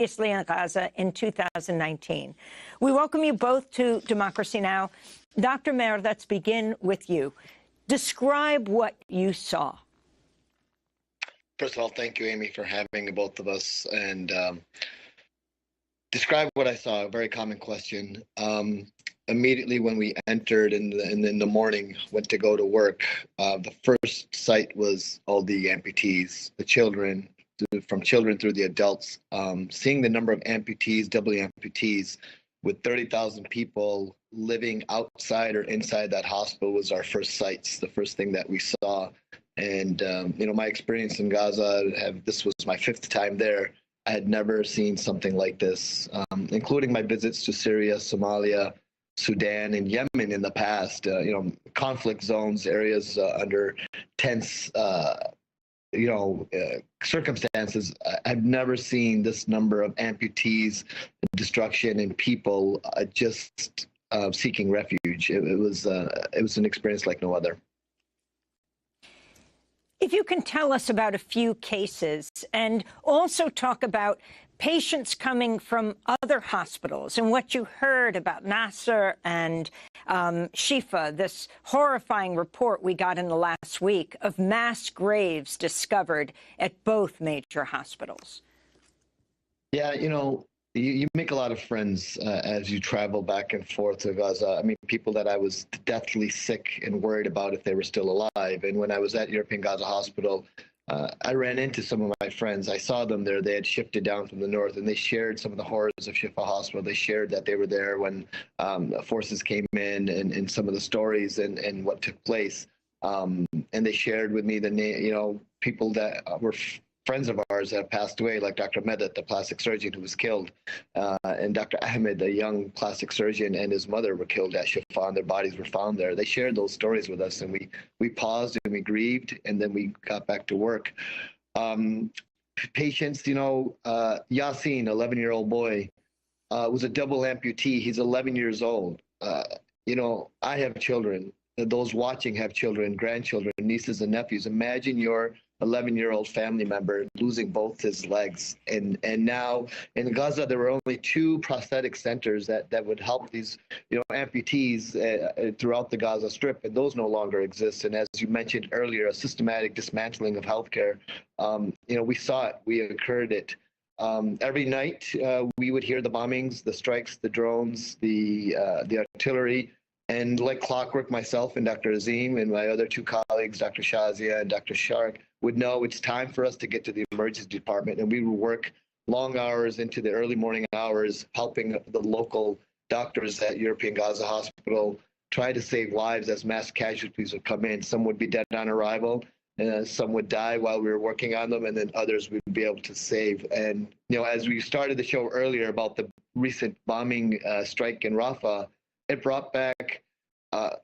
previously in Gaza in 2019. We welcome you both to Democracy Now! Dr. Meir, let's begin with you. Describe what you saw. First of all, thank you, Amy, for having both of us. And describe what I saw, a very common question. Immediately when we entered in the morning, went to go to work, the first sight was all the amputees, the children, from children through the adults. Seeing the number of amputees, double amputees, with 30,000 people living outside or inside that hospital was our first sights, the first thing that we saw. And, my experience in Gaza, this was my 5th time there. I had never seen something like this, including my visits to Syria, Somalia, Sudan, and Yemen in the past, conflict zones, areas under tense, circumstances. I've never seen this number of amputees, destruction, and people just seeking refuge. It was an experience like no other. If you can tell us about a few cases and also talk about patients coming from other hospitals and what you heard about Nasser and Shifa, this horrifying report we got in the last week of mass graves discovered at both major hospitals. Yeah, you make a lot of friends as you travel back and forth to Gaza. I mean, people that I was deathly sick and worried about if they were still alive. And when I was at European Gaza Hospital, I ran into some of my friends. I saw them there. They had shifted down from the north, and they shared some of the horrors of Shifa Hospital. They shared that they were there when forces came in, and some of the stories and what took place. And they shared with me the name, people that were friends of ours that have passed away, like Dr. Medet, the plastic surgeon who was killed, and Dr. Ahmed, a young plastic surgeon, and his mother were killed at Shifa, and their bodies were found there. They shared those stories with us, and we paused and we grieved, and then we got back to work. Patients, Yasin, 11-year-old boy, was a double amputee. He's 11 years old. I have children. Those watching have children, grandchildren, nieces and nephews. Imagine your 11-year-old family member losing both his legs. And now in Gaza, there were only 2 prosthetic centers that would help these, amputees throughout the Gaza Strip, and those no longer exist. And as you mentioned earlier, a systematic dismantling of healthcare. We saw it, we occurred it. Every night we would hear the bombings, the strikes, the drones, the artillery. And like clockwork, myself and Dr. Azim and my other 2 colleagues, Dr. Shazia and Dr. Shark, would know it's time for us to get to the emergency department. And we would work long hours into the early morning hours, helping the local doctors at European Gaza Hospital try to save lives as mass casualties would come in. Some would be dead on arrival, and some would die while we were working on them, and then others we'd be able to save. And, as we started the show earlier about the recent bombing strike in Rafah, it brought back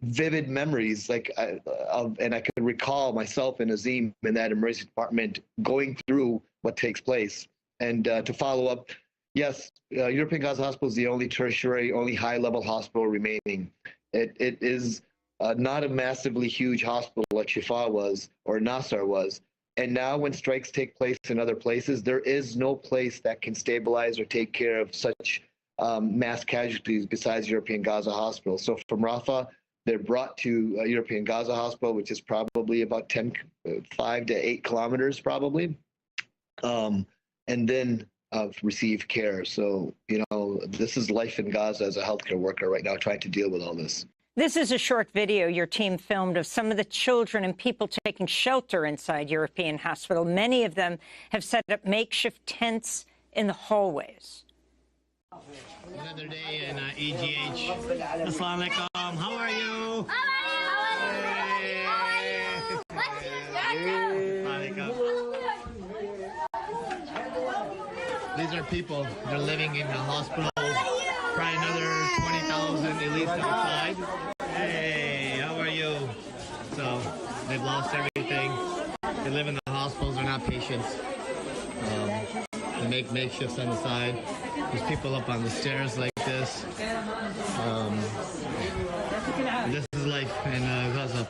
vivid memories, and I could recall myself and Azim in that emergency department going through what takes place. And to follow up, yes, European Gaza Hospital is the only tertiary, only high-level hospital remaining. It is not a massively huge hospital like Shifa was or Nasser was. And now when strikes take place in other places, there is no place that can stabilize or take care of such mass casualties besides European Gaza Hospital. So from Rafah, they're brought to European Gaza Hospital, which is probably about 5 to 8 kilometers probably, and then receive care. So, this is life in Gaza as a healthcare worker right now, trying to deal with all this. This is a short video your team filmed of some of the children and people taking shelter inside European Hospital. Many of them have set up makeshift tents in the hallways. Another day in EGH. Assalamu alaikum. How are you? These are people. They're living in the hospital. Probably another 20,000 at least outside. Hey, how are you? So they've lost everything. They live in the hospitals. They're not patients. They make makeshifts on the side. There's people up on the stairs like this. This is life in Gaza.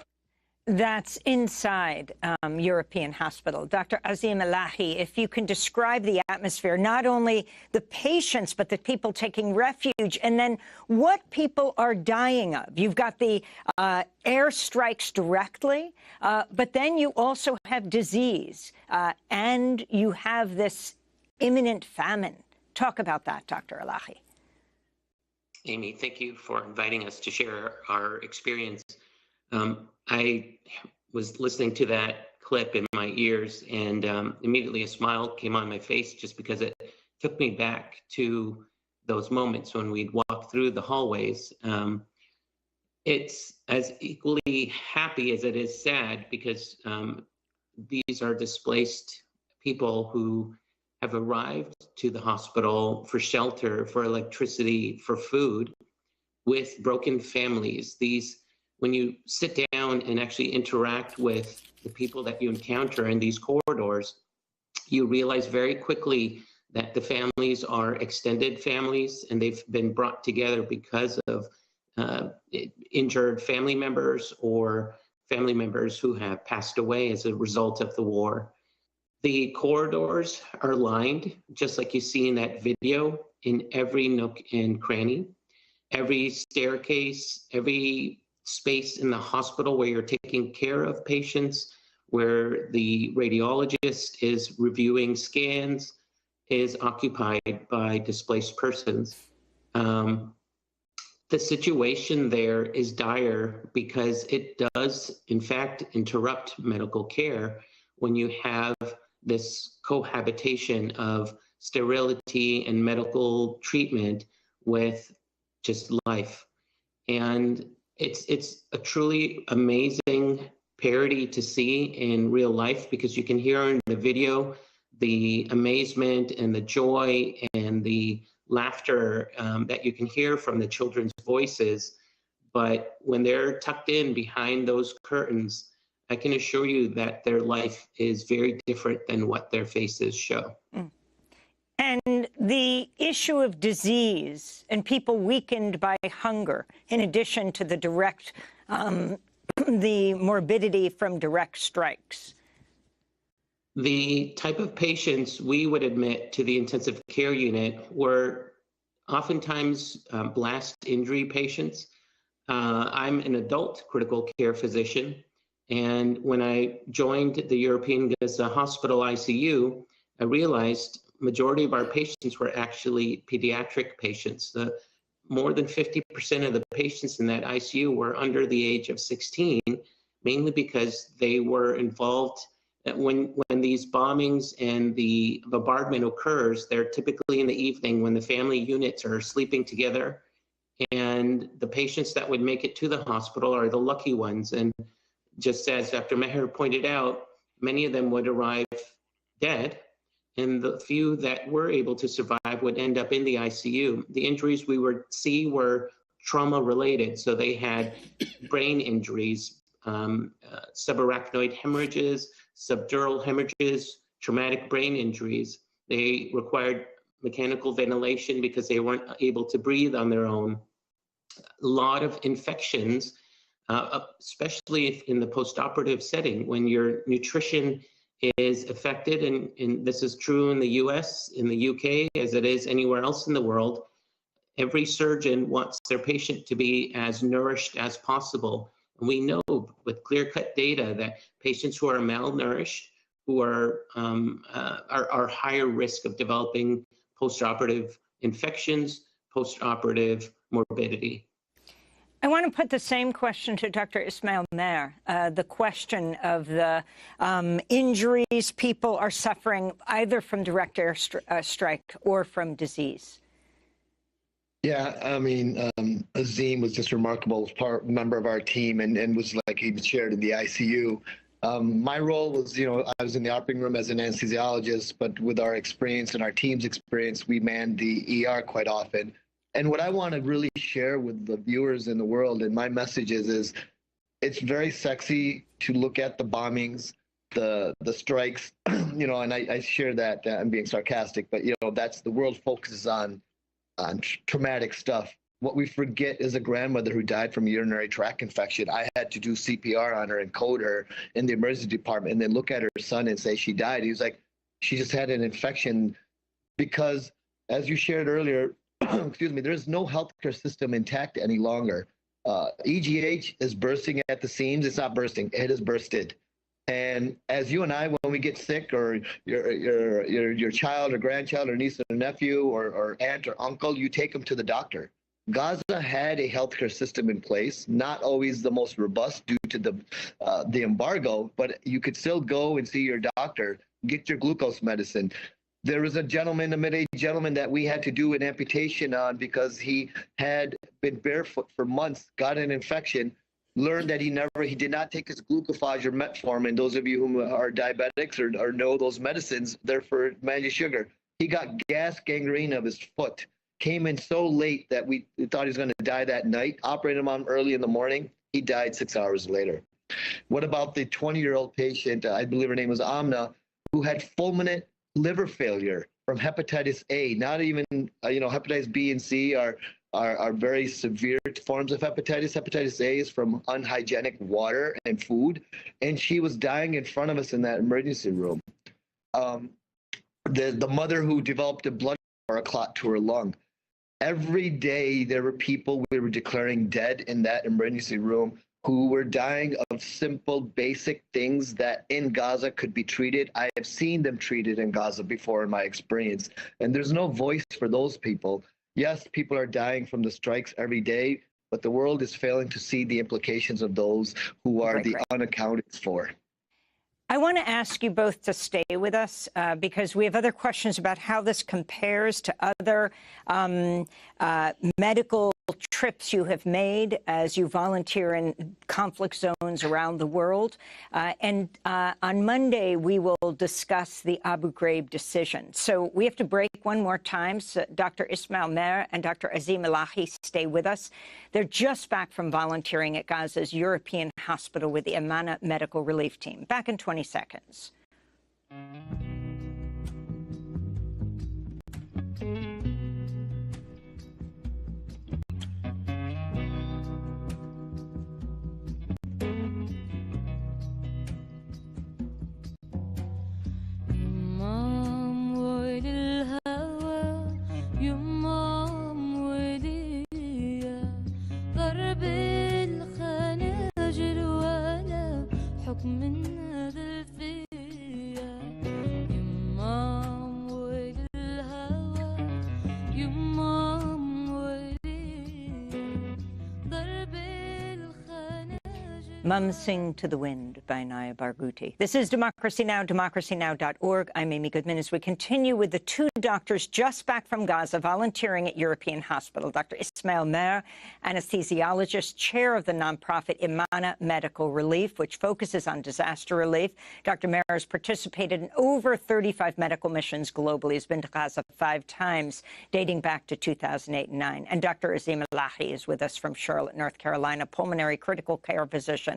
that's inside European hospital. Dr. Azim Elahi, if you can describe the atmosphere, not only the patients, but the people taking refuge, and then what people are dying of. You've got the airstrikes directly, but then you also have disease, and you have this imminent famine. Talk about that, Dr. Elahi. Amy, thank you for inviting us to share our experience. I was listening to that clip in my ears, and immediately a smile came on my face just because it took me back to those moments when we'd walk through the hallways. It's as equally happy as it is sad because these are displaced people who have arrived to the hospital for shelter, for electricity, for food, with broken families. When you sit down and actually interact with the people that you encounter in these corridors, you realize very quickly that the families are extended families, and they've been brought together because of injured family members or family members who have passed away as a result of the war. The corridors are lined, just like you see in that video, in every nook and cranny, every staircase, every space in the hospital where you're taking care of patients, where the radiologist is reviewing scans, is occupied by displaced persons. The situation there is dire because it does, in fact, interrupt medical care when you have this cohabitation of sterility and medical treatment with just life. And it's a truly amazing parody to see in real life, because you can hear in the video the amazement and the joy and the laughter that you can hear from the children's voices. But when they're tucked in behind those curtains, I can assure you that their life is very different than what their faces show. And the issue of disease and people weakened by hunger, in addition to the direct, the morbidity from direct strikes. The type of patients we would admit to the intensive care unit were oftentimes blast injury patients. I'm an adult critical care physician, and when I joined the European Gaza Hospital ICU, I realized majority of our patients were actually pediatric patients. More than 50% of the patients in that ICU were under the age of 16, mainly because they were involved. When these bombings and the bombardment occurs, they're typically in the evening when the family units are sleeping together, and the patients that would make it to the hospital are the lucky ones. And just as Dr. Meher pointed out, many of them would arrive dead, and the few that were able to survive would end up in the ICU. The injuries we would see were trauma-related, so they had brain injuries, subarachnoid hemorrhages, subdural hemorrhages, traumatic brain injuries. They required mechanical ventilation because they weren't able to breathe on their own. A lot of infections, especially if in the postoperative setting, when your nutrition is affected, and this is true in the US, in the UK, as it is anywhere else in the world. Every surgeon wants their patient to be as nourished as possible. And we know with clear-cut data that patients who are malnourished, who are higher risk of developing postoperative infections, postoperative morbidity. I want to put the same question to Dr. Ismail Mehr, the question of the injuries people are suffering either from direct air strike or from disease. Yeah, I mean, Azim was just remarkable, member of our team, and was like he shared in the ICU. My role was, I was in the operating room as an anesthesiologist, but with our experience and our team's experience, we manned the ER quite often. And what I want to really share with the viewers in the world, and my message is it's very sexy to look at the bombings, the strikes, and I share that. I'm being sarcastic, but that's the world focuses on traumatic stuff. what we forget is a grandmother who died from a urinary tract infection. I had to do CPR on her and code her in the emergency department and then look at her son and say she died. He was like, she just had an infection because, as you shared earlier, excuse me, there's no healthcare system intact any longer. EGH is bursting at the seams. It's not bursting. It has bursted. And as you and I, when we get sick, or your child or grandchild or niece or nephew or aunt or uncle, you take them to the doctor. Gaza had a healthcare system in place, not always the most robust due to the embargo, but you could still go and see your doctor, get your glucose medicine. There was a gentleman, a mid-aged gentleman, that we had to do an amputation on because he had been barefoot for months, got an infection, learned that he did not take his glucophage or metformin. Those of you who are diabetics or know those medicines, they're for managing sugar. He got gas gangrene of his foot. Came in so late that we thought he was going to die that night. Operated him on early in the morning. He died 6 hours later. What about the 20-year-old patient, I believe her name was Amna, who had fulminant liver failure from hepatitis A? Not even, hepatitis B and C are very severe forms of hepatitis. Hepatitis A is from unhygienic water and food. And she was dying in front of us in that emergency room. The mother who developed a blood or a clot to her lung. Every day there were people we were declaring dead in that emergency room who were dying of simple, basic things that in Gaza could be treated. I have seen them treated in Gaza before in my experience, and there's no voice for those people. Yes, people are dying from the strikes every day, but the world is failing to see the implications of those who are the unaccounted for. I want to ask you both to stay with us because we have other questions about how this compares to other medical trips you have made as you volunteer in conflict zones around the world. And on Monday, we will discuss the Abu Ghraib decision. So we have to break one more time. So Dr. Ismail Mer and Dr. Azim Elahi stay with us. They're just back from volunteering at Gaza's European hospital with the Amana Medical Relief Team. Back in 20 seconds. Mums Sing to the Wind by Naya Barghouti. This is Democracy Now!, democracynow.org. I'm Amy Goodman as we continue with the two doctors just back from Gaza volunteering at European Hospital. Dr. Ismail Mer, anesthesiologist, chair of the nonprofit Amana Medical Relief, which focuses on disaster relief. Dr. Mer has participated in over 35 medical missions globally. He's been to Gaza 5 times, dating back to 2008 and 2009. And Dr. Azim Elahi is with us from Charlotte, North Carolina, pulmonary critical care physician,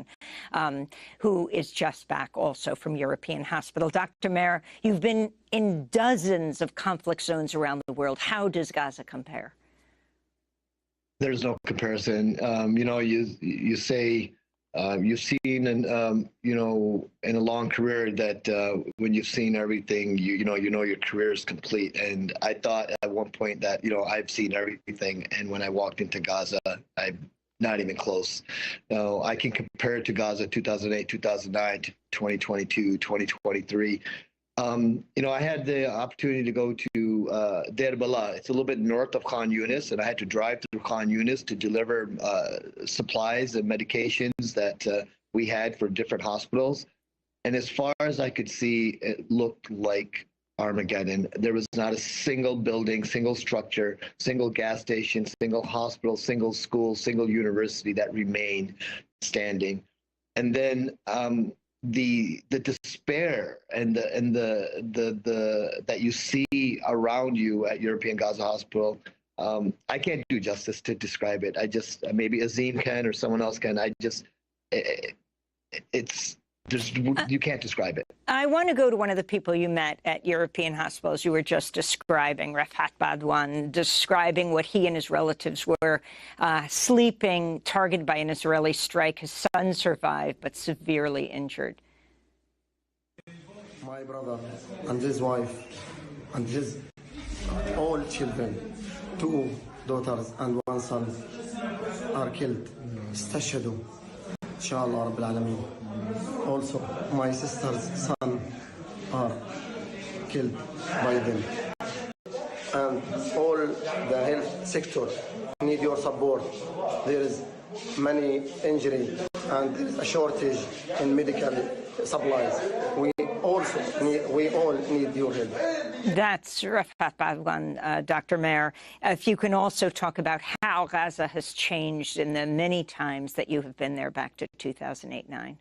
who is just back also from European Hospital. Dr. Mer, you've been in dozens of conflict zones around the world. How does Gaza compare? There's no comparison. You say you've seen, in a long career that when you've seen everything, you know your career is complete. And I thought at one point that I've seen everything, and when I walked into Gaza, I'm not even close. I can compare it to Gaza 2008, 2009, to 2022, 2023. I had the opportunity to go to Deir Bala. It's a little bit north of Khan Yunis, and I had to drive through Khan Yunis to deliver supplies and medications that we had for different hospitals. And as far as I could see, it looked like Armageddon. There was not a single building, single structure, single gas station, single hospital, single school, single university that remained standing. And then the despair and the that you see around you at European Gaza Hospital, I can't do justice to describe it. I just, maybe Azim can or someone else can. It's you can't describe it. I want to go to one of the people you met at European hospitals. You were just describing, Rafat Badwan, describing what he and his relatives were sleeping, targeted by an Israeli strike. His son survived, but severely injured. My brother and his wife and his all children, 2 daughters and 1 son, are killed. استشهدوا إن شاء الله رب العالمين. Also, my sister's son are killed by them. And all the health sector need your support. There is many injury and there is a shortage in medical supplies. We all need your help. That's Rafat Badwan, Dr. Mayer. If you can also talk about how Gaza has changed in the many times that you have been there back to 2008-9.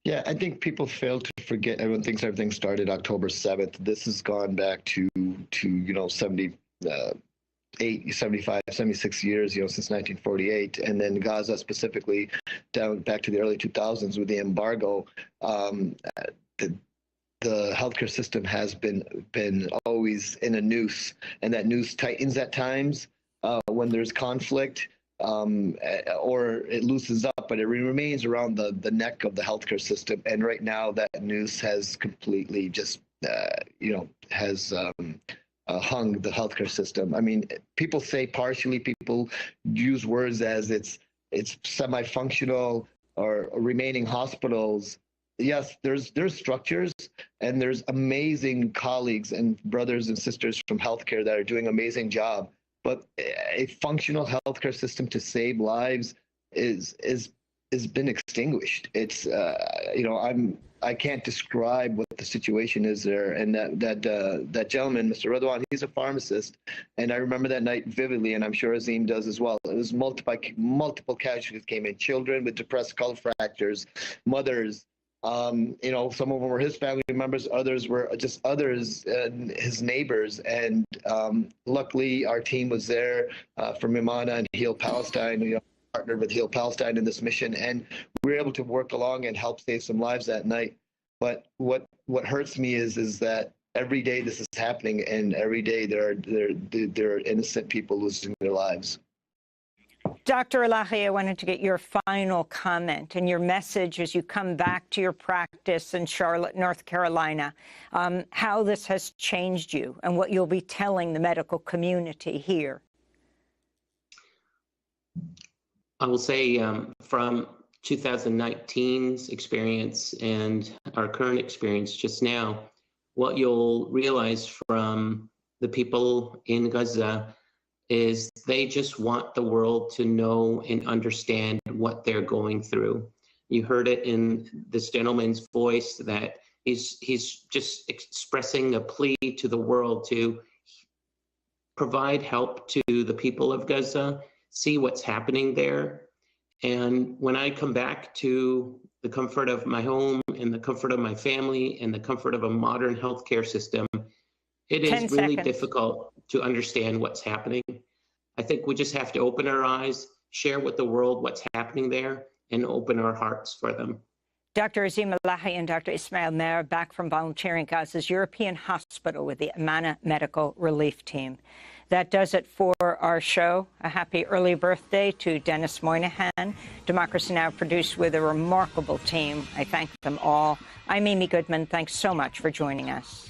Yeah, I think people fail to forget. Everyone thinks everything started October 7th. This has gone back to 75, 76 years, since 1948, and then Gaza specifically down back to the early 2000s with the embargo. The healthcare system has been always in a noose, and that noose tightens at times when there's conflict, or it loosens up, but it remains around the neck of the healthcare system. And right now, that noose has completely just has hung the healthcare system. I mean, people say partially. People use words as it's semi-functional or remaining hospitals. Yes, there's structures, and there's amazing colleagues and brothers and sisters from healthcare that are doing an amazing job. But a functional healthcare system to save lives is been extinguished. It's I can't describe what the situation is there. And that gentleman, Mr. Radwan, he's a pharmacist, and I remember that night vividly, and I'm sure Azim does as well. It was multiple casualties came in: children with depressed skull fractures, mothers. Some of them were his family members, others were just his neighbors. And luckily, our team was there from Imana and Heal Palestine. Partnered with Heal Palestine in this mission, and we were able to work along and help save some lives that night. But what hurts me is that every day this is happening, and every day there are innocent people losing their lives. Dr. Elahi, I wanted to get your final comment and your message as you come back to your practice in Charlotte, North Carolina, how this has changed you and what you'll be telling the medical community here. I will say from 2019's experience and our current experience just now, what you'll realize from the people in Gaza is they just want the world to know and understand what they're going through. You heard it in this gentleman's voice that he's just expressing a plea to the world to provide help to the people of Gaza, see what's happening there. And when I come back to the comfort of my home and the comfort of my family and the comfort of a modern healthcare system, it is really difficult to understand what's happening. I think we just have to open our eyes, share with the world what's happening there, and open our hearts for them. Dr. Azim Elahi and Dr. Ismail Mayer back from volunteering Gaza's European hospital with the Amana Medical Relief Team. That does it for our show. A happy early birthday to Dennis Moynihan. Democracy Now! Produced with a remarkable team. I thank them all. I'm Amy Goodman. Thanks so much for joining us.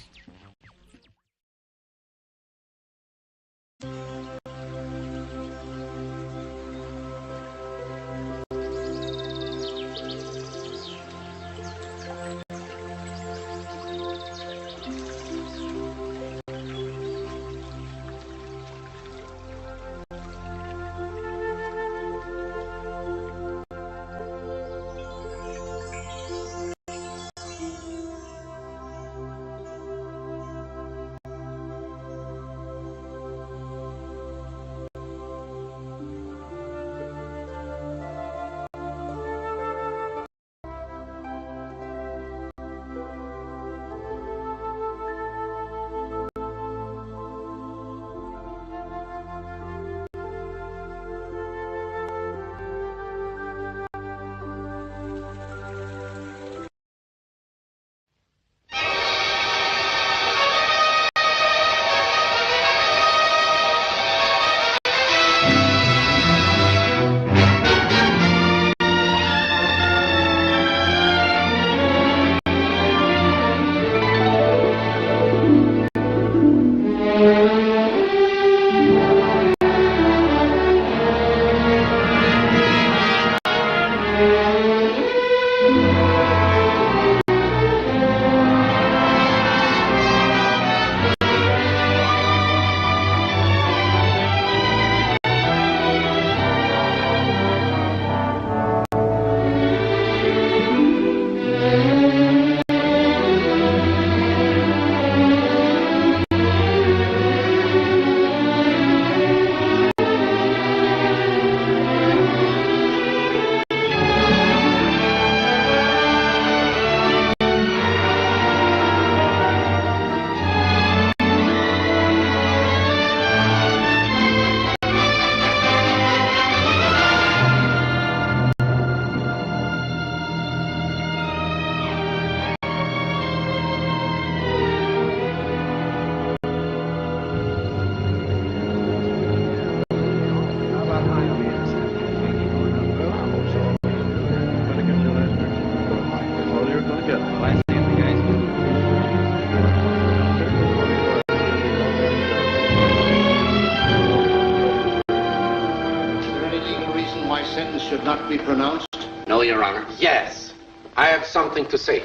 should not be pronounced? No, Your Honor. Yes, I have something to say.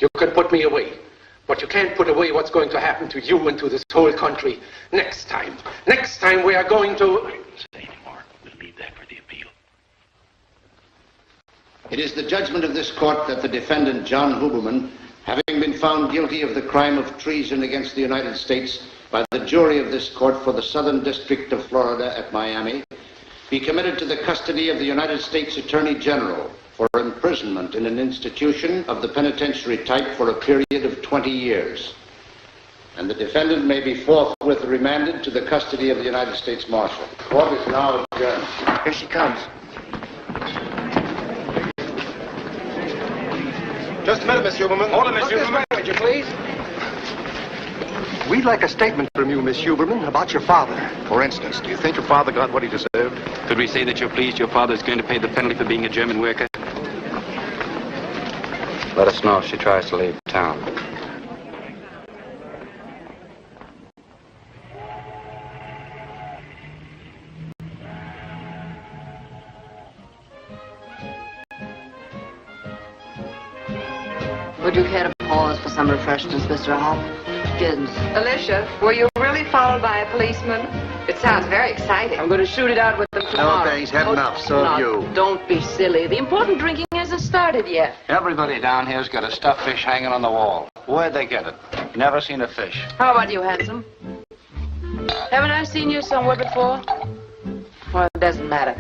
You can put me away, but you can't put away what's going to happen to you and to this whole country next time. Next time we are going to... I won't say anymore. We'll leave that for the appeal. It is the judgment of this court that the defendant, John Huberman, having been found guilty of the crime of treason against the United States by the jury of this court for the Southern District of Florida at Miami, be committed to the custody of the United States Attorney General for imprisonment in an institution of the penitentiary type for a period of 20 years. And the defendant may be forthwith remanded to the custody of the United States Marshal. Court is now adjourned. Here she comes. Just a minute, Monsieur Huberman. Hold it, Monsieur Huberman. Would you please? We'd like a statement from you, Miss Huberman, about your father. For instance, do you think your father got what he deserved? Could we say that you're pleased your father is going to pay the penalty for being a German worker? Let us know if she tries to leave town. Would you care to pause for some refreshments, Mr. Hopkins? Alicia, were you really followed by a policeman? It sounds very exciting. I'm going to shoot it out with them tomorrow. No, thanks. Had enough. So have you. Don't be silly. The important drinking hasn't started yet. Everybody down here's got a stuffed fish hanging on the wall. Where'd they get it? Never seen a fish. How about you, handsome? Haven't I seen you somewhere before? Well, it doesn't matter.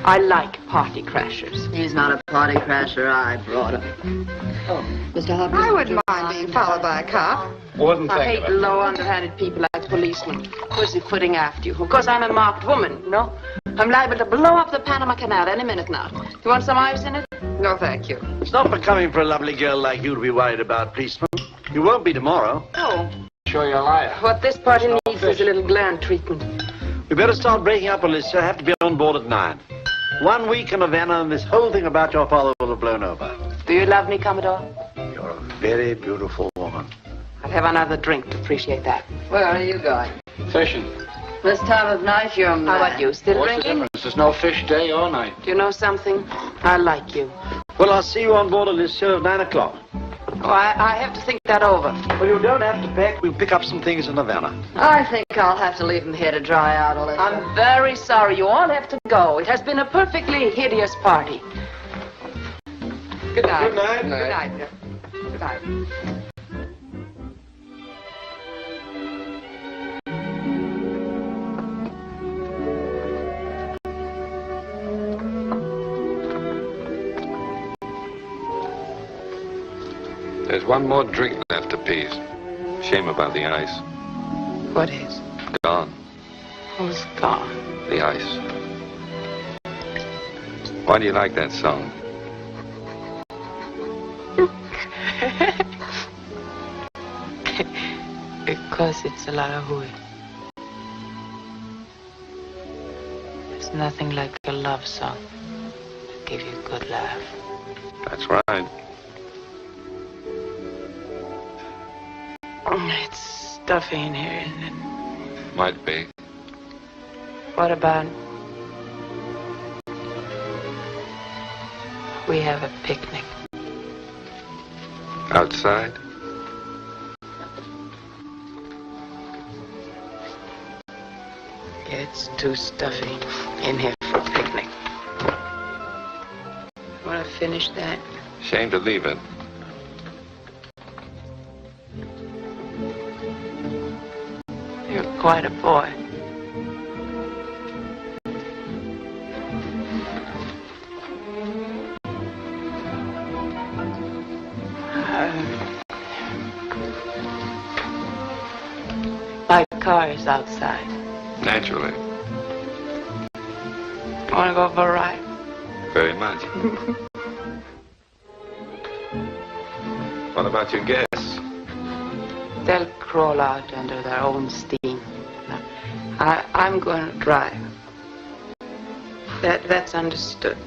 I like party crashers. He's not a party crasher. I brought him. Oh, Mr. Hopkins. I wouldn't mind being followed by a cop. Wouldn't I think hate of it. low, underhanded people like policemen. Pussyfooting after you. Of course, I'm a marked woman, you know? I'm liable to blow up the Panama Canal any minute now. You want some ice in it? No, thank you. It's not becoming for a lovely girl like you to be worried about policemen. You won't be tomorrow. Oh. Sure you're a liar. What this party needs is a little gland treatment. We better start breaking up, Alicia. I have to be on board at 9. 1 week in Havana and this whole thing about your father will have blown over. Do you love me, Commodore? You're a very beautiful woman. I'll have another drink to appreciate that. Where are you going? Fishing. This time of night, you're mad. How about you? Still What's the drinking? difference? There's no fish day or night. Do you know something? I like you. Well, I'll see you on board Alicia at 9 o'clock. Oh, I have to think that over. Well, you don't have to pack. We'll pick up some things in Havana. I think I'll have to leave him here to dry out a little. I'm very sorry. You all have to go. It has been a perfectly hideous party. Good night. Good night. Good night. Good night. There's one more drink left apiece. Shame about the ice. What is? Gone. Who's gone? The ice. Why do you like that song? Because it's a lot of hooey. There's nothing like a love song to give you a good laugh. That's right. It's stuffy in here, isn't it? Might be. What about we have a picnic? Outside? It's too stuffy in here for a picnic. Want to finish that? Shame to leave it. You're quite a boy. My car is outside. Naturally. Want to go for a ride? Very much. What about your guests? They'll crawl out under their own steam. I'm going to drive. That's understood.